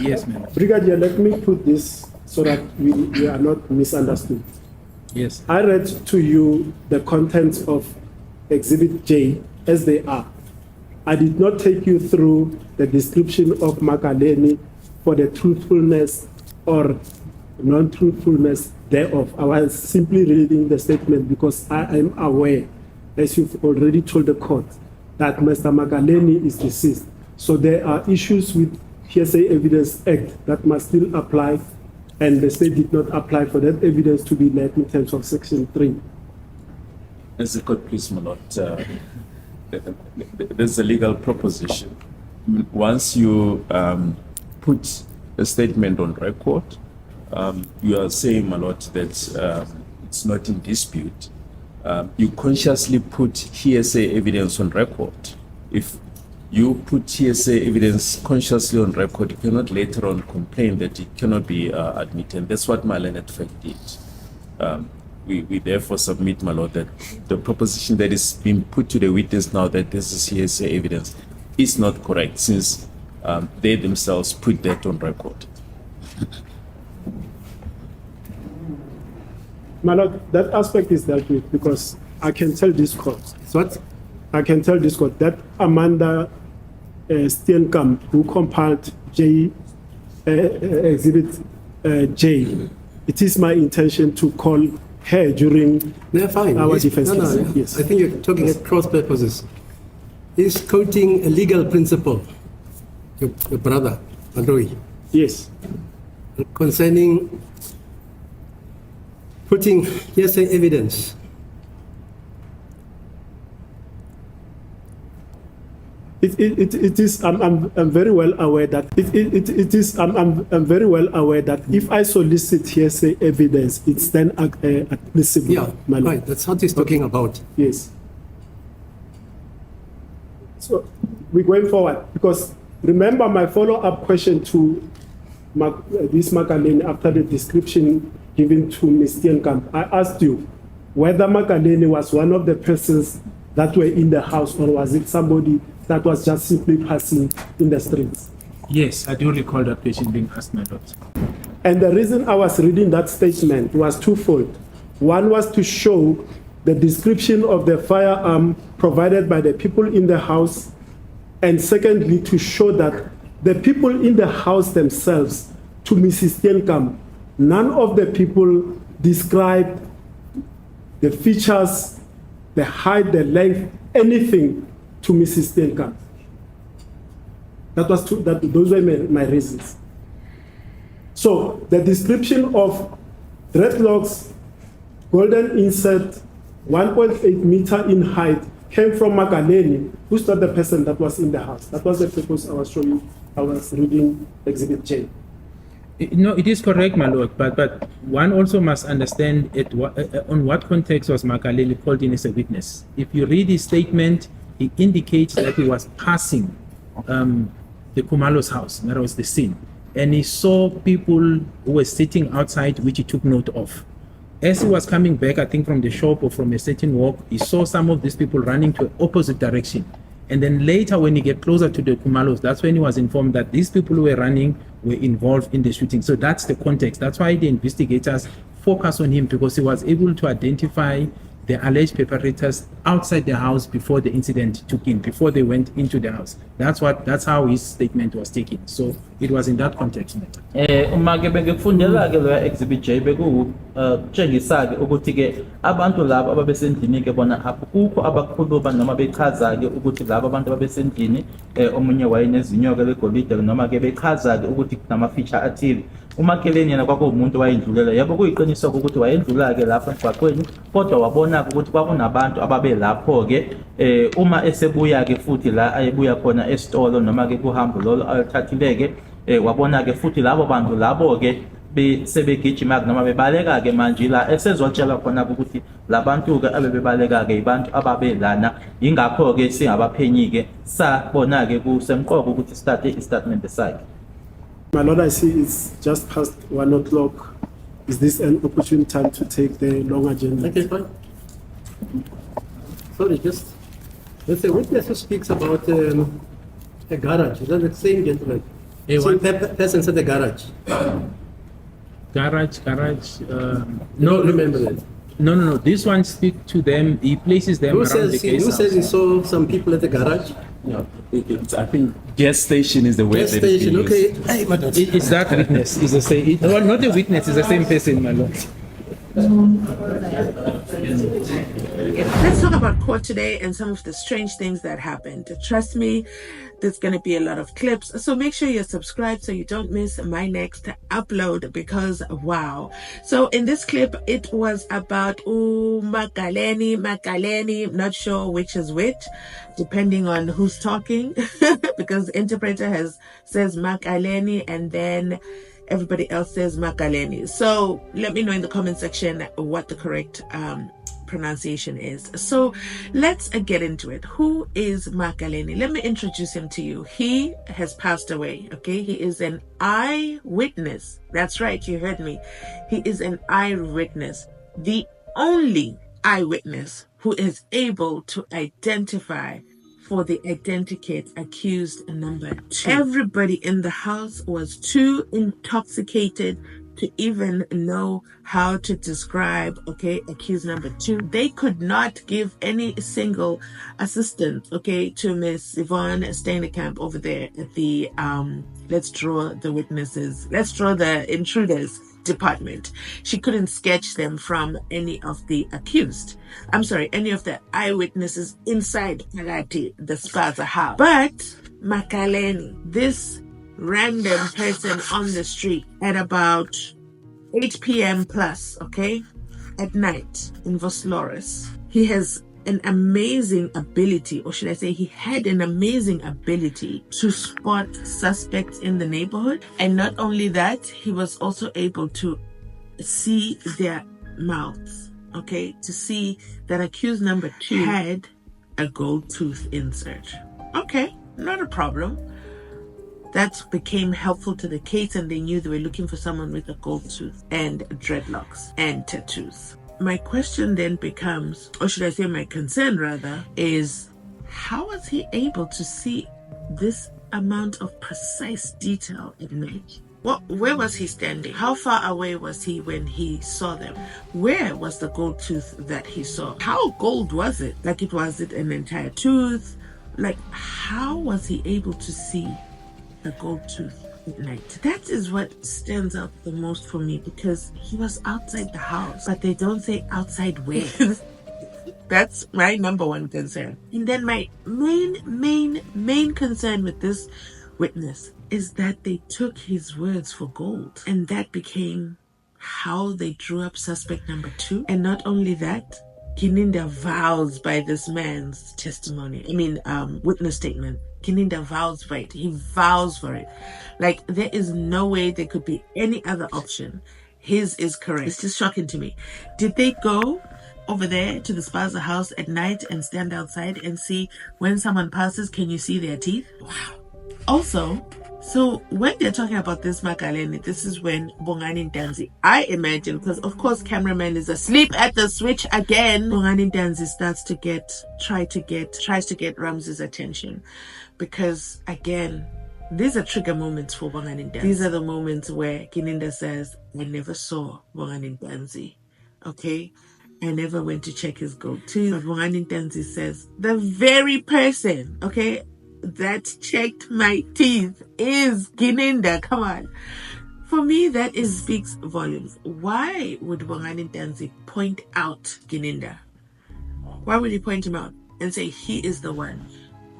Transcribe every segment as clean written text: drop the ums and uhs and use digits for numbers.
Yes, ma'am. Brigadier, let me put this so that we are not misunderstood. Yes. I read to you the contents of Exhibit J as they are. I did not take you through the description of Makaleni for the truthfulness or non-truthfulness thereof. I was simply reading the statement because I am aware, as you've already told the court, that Mr. Makaleni is deceased. So there are issues with Hearsay Evidence Act that must still apply, and the state did not apply for that evidence to be let in terms of Section 3. As the court, please, my lord, there's a legal proposition. Once you put a statement on record, you are saying, my lord, that it's not in dispute. You consciously put hearsay evidence on record. If you put hearsay evidence consciously on record, you cannot later on complain that it cannot be admitted. That's what my learned friend did. We therefore submit, my lord, that the proposition that is being put to the witness now that this is hearsay evidence is not correct, since they themselves put that on record. My lord, that aspect is dealt with because I can tell this court. What? I can tell this court that Amanda Steenkamp, who compiled Exhibit J, it is my intention to call her during our defense case. Yes. I think you're talking at cross purposes. He's quoting a legal principle, your brother, Andoi. Yes. Concerning putting hearsay evidence. It is. I'm very well aware that it is. I'm very well aware that if I solicit hearsay evidence, it's then admissible. Yeah, right. That's what he's talking about. Yes. So we're going forward because remember my follow-up question to this Makaleni after the description given to Ms. Steenkamp. I asked you whether Makaleni was one of the persons that were in the house, or was it somebody that was just simply passing in the streets? Yes, I do recall that question being asked, my lord. And the reason I was reading that statement was twofold. One was to show the description of the firearm provided by the people in the house, and secondly, to show that the people in the house themselves, to Mrs. Steenkamp, none of the people described the features, the height, the length, anything to Mrs. Steenkamp. Those were my reasons. So the description of dreadlocks, golden insert, 1.8 meter in height, came from Makaleni, who's not the person that was in the house. That was the purpose I was showing. I was reading Exhibit J. No, it is correct, my lord, but one also must understand on what context was Makaleni called in as a witness. If you read his statement, he indicates that he was passing the Kumalo's house, that was the scene, and he saw people who were sitting outside, which he took note of. As he was coming back, I think from the shop or from a certain walk, he saw some of these people running to an opposite direction. And then later, when he get closer to the Kumalos, that's when he was informed that these people who were running were involved in the shooting. So that's the context. That's why the investigators focus on him, because he was able to identify the alleged perpetrators outside the house before the incident took in, before they went into the house. That's how his statement was taken. So it was in that context. Uma ke bekufundela ke lo exhibit J bekutshengisa ke ukuthi ke abantu labo ababesendlini ke bona akukho abakhuluma noma bechaza ke ukuthi labo abantu ababesendlini omunye wayenezinyoka legolide noma ke bechaza ke ukuthi kunama feature athile. uMakeleni yena kwakuwumuntu wayendlulela yabo kuyiqiniso ukuthi wayendlula ke lapha emgwaqweni kodwa wabona ukuthi kwakunabantu ababe lapho ke uma esebuya ke futhi la ayebuya khona esitolo noma ke kuhambo lolo ayothathileke wabona ke futhi labo bantu labo ke sebegijima noma bebaleka ke manje la esezotshela khona ukuthi labantu ke abebebaleka ke ibantu ababe lana ingakho ke singabaphenyi ke sabona ke kusemqoko ukuthi start istatement sakhe. My Lord, I see it's just past 1 o'clock. Is this an opportune time to take the long agenda? Okay, fine. Sorry, just let's say witness who speaks about a garage. Is that the same gentleman? A See, what? persons at the garage. Garage. No, No, remember that. no. This one speak to them. He places them Who around says the case who says he house. saw some people at the garage? No, I think gas station is the word Gas that is station. being Okay. used. Hey, madam. It's that witness. It's the same. Well, not the witness. It's the same person, my lord. Let's talk about court today and some of the strange things that happened. Trust me, there's going to be a lot of clips. So make sure you're subscribed so you don't miss my next upload because wow. So in this clip, it was about Makaleni, not sure which is which, depending on who's talking, because interpreter says Makaleni and then everybody else says Makaleni. So let me know in the comment section what the correct pronunciation is. So let's get into it. Who is Makaleni? Let me introduce him to you. He has passed away. Okay, he is an eyewitness. That's right, you heard me. He is an eyewitness, the only eyewitness who is able to identify for the identicate accused number 2. Everybody in the house was too intoxicated to even know how to describe, accused number 2. They could not give any single assistance, to Miss Yvonne Steenekamp over there at the, let's draw the intruders department. She couldn't sketch them from any of the eyewitnesses inside Pagati, the Spaza house. But Makaleni, this random person on the street at about 8 p.m. plus, at night in Vosloris, he has an amazing ability, or should I say he had an amazing ability to spot suspects in the neighborhood. And not only that, he was also able to see their mouths, to see that accused number 2 had a gold tooth insert. Okay, not a problem. That became helpful to the case, and they knew they were looking for someone with a gold tooth and dreadlocks and tattoos. My question then becomes, or should I say my concern rather, is how was he able to see this amount of precise detail at night? Where was he standing? How far away was he when he saw them? Where was the gold tooth that he saw? How gold was it? Was it an entire tooth? How was he able to see the gold tooth at night? That is what stands out the most for me, because he was outside the house, but they don't say outside where. That's my number one concern. And then my main concern with this witness is that they took his words for gold, and that became how they drew up suspect number 2. And not only that, Gininda vows by this man's testimony. Witness statement. Gininda vows by it. He vows for it. There is no way there could be any other option. His is correct. It's just shocking to me. Did they go over there to the Spaza house at night and stand outside and see when someone passes, can you see their teeth? Wow. Also, so when they're talking about this Makaleni, this is when Bongani Ntanzi, I imagine, because of course cameraman is asleep at the switch again, Bongani Ntanzi tries to get Rams's attention, because again, these are trigger moments for Bongani Ntanzi. These are the moments where Gininda says, I never saw Bongani Ntanzi, I never went to check his gold tooth. But Bongani Ntanzi says, the very person, that checked my teeth is Gininda. Come on. For me, that speaks volumes. Why would Bongani Ntanzi point out Gininda? Why would he point him out and say he is the one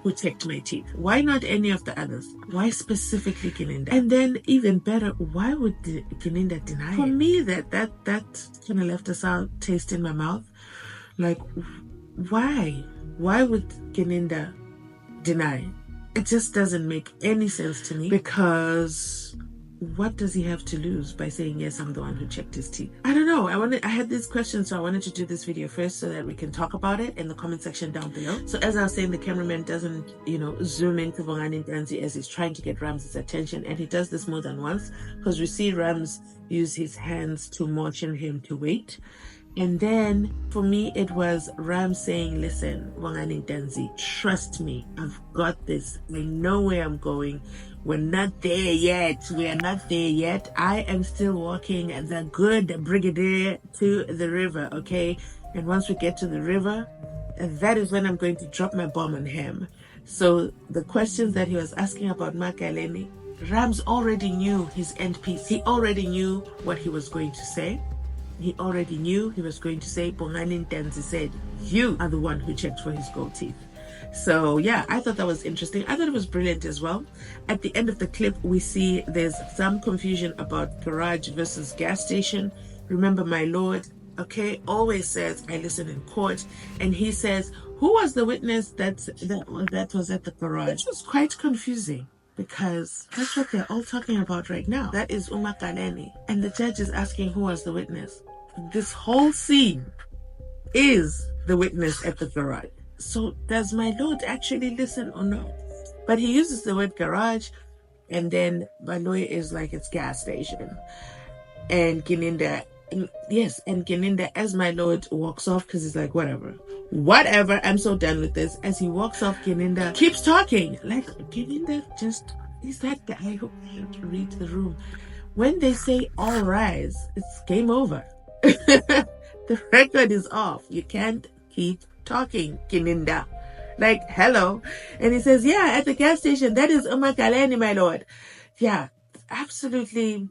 who checked my teeth? Why not any of the others? Why specifically Gininda? And then even better, why would Gininda deny it? For me, that kind of left a sour taste in my mouth. Why? Why would Gininda deny? It just doesn't make any sense to me, because what does he have to lose by saying, yes, I'm the one who checked his teeth? I don't know. I had these questions, so I wanted to do this video first so that we can talk about it in the comment section down below. So as I was saying, the cameraman doesn't, zoom into Bongani Ntanzi as he's trying to get Ram's attention, and he does this more than once, because we see Rams use his hands to motion him to wait. And then for me, it was Ram saying, listen, Bongani Ntanzi, trust me, I've got this. I know where I'm going. We're not there yet. We are not there yet. I am still walking the good brigadier to the river, okay? And once we get to the river, that is when I'm going to drop my bomb on him. So the questions that he was asking about Makaleni, Rams already knew his end piece. He already knew what he was going to say. He already knew he was going to say, Bongani Ntenzi said, you are the one who checked for his gold teeth. So yeah, I thought that was interesting. I thought it was brilliant as well. At the end of the clip, we see there's some confusion about garage versus gas station. Remember, my lord, okay, always says, I listen in court. And he says, who was the witness that was at the garage? It was quite confusing, because that's what they're all talking about right now. That is Umakaneni. And the judge is asking who was the witness. This whole scene is the witness at the garage. So does my lord actually listen or not? But he uses the word garage, and then my lawyer is like, it's gas station. And Gininda, yes, and Gininda, as my lord walks off, because he's like, whatever, I'm so done with this. As he walks off, Gininda keeps talking. Like, Gininda just is that guy who can't read the room. When they say all rise, it's game over. The record is off. You can't keep talking, Gininda. Like, hello. And he says, yeah, at the gas station, that is Umakaleni, my lord. Yeah, absolutely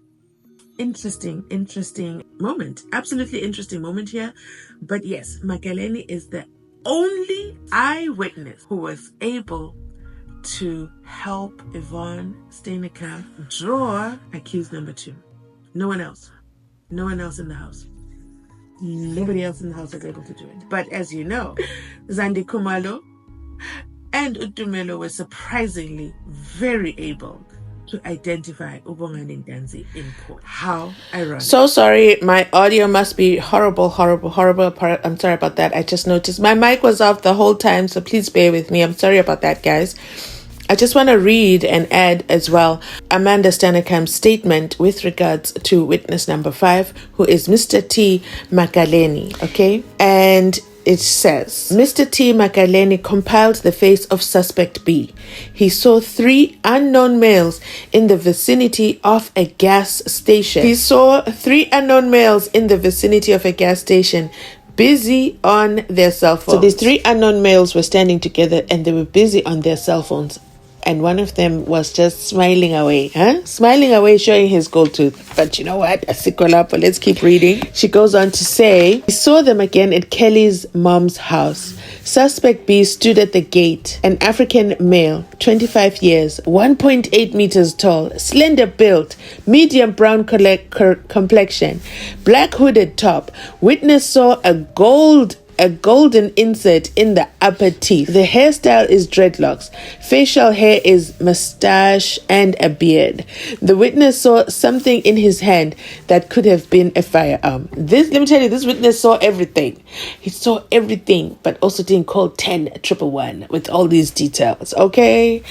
interesting moment. Absolutely interesting moment here. But yes, Makaleni is the only eyewitness who was able to help Yvonne Steenekamp draw accused number 2. No one else. No one else in the house. Nobody else in the house was able to do it. But as you know, Zandi Kumalo and Utumelo were surprisingly very able to identify Ubongani Ntanzi in court. How ironic. So sorry, my audio must be horrible. I'm sorry about that. I just noticed my mic was off the whole time, so please bear with me. I'm sorry about that, guys. I just want to read and add as well Amanda Steenekamp's statement with regards to witness number 5, who is Mr. T. Makaleni, okay? And it says, Mr. T. Makaleni compiled the face of suspect B. He saw 3 unknown males in the vicinity of a gas station. Busy on their cell phones. So these 3 unknown males were standing together and they were busy on their cell phones. And one of them was just smiling away, showing his gold tooth. But you know what? Let's keep reading. She goes on to say, we saw them again at Kelly's mom's house. Suspect B stood at the gate, an African male, 25 years, 1.8 meters tall, slender built, medium brown complexion, black hooded top. Witness saw a golden insert in the upper teeth. The hairstyle is dreadlocks. Facial hair is mustache and a beard. The witness saw something in his hand that could have been a firearm. Let me tell you, this witness saw everything. He saw everything, but also didn't call 10-111 with all these details. Okay?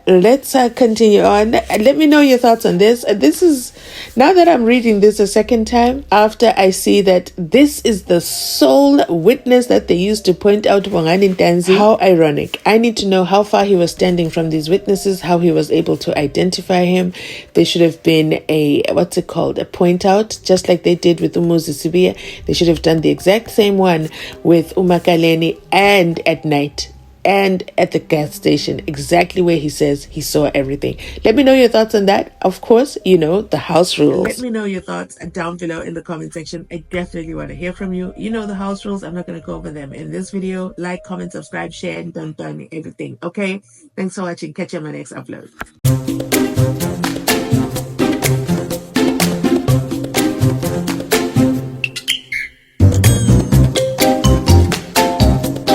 Let's continue on. Let me know your thoughts on this. This is, now that I'm reading this a second time, after I see that this is the sole witness that they used to point out Bongani Ntanzi. How ironic. I need to know how far he was standing from these witnesses, how he was able to identify him. There should have been a point out, just like they did with Umuzi Sibia. They should have done the exact same one with Umakaleni, and at night. And at the gas station, exactly where he says he saw everything. Let me know your thoughts on that. Of course, you know, the house rules. Let me know your thoughts down below in the comment section. I definitely want to hear from you. You know the house rules. I'm not going to go over them in this video. Like, comment, subscribe, share, and done everything. Okay? Thanks for watching. Catch you on my next upload.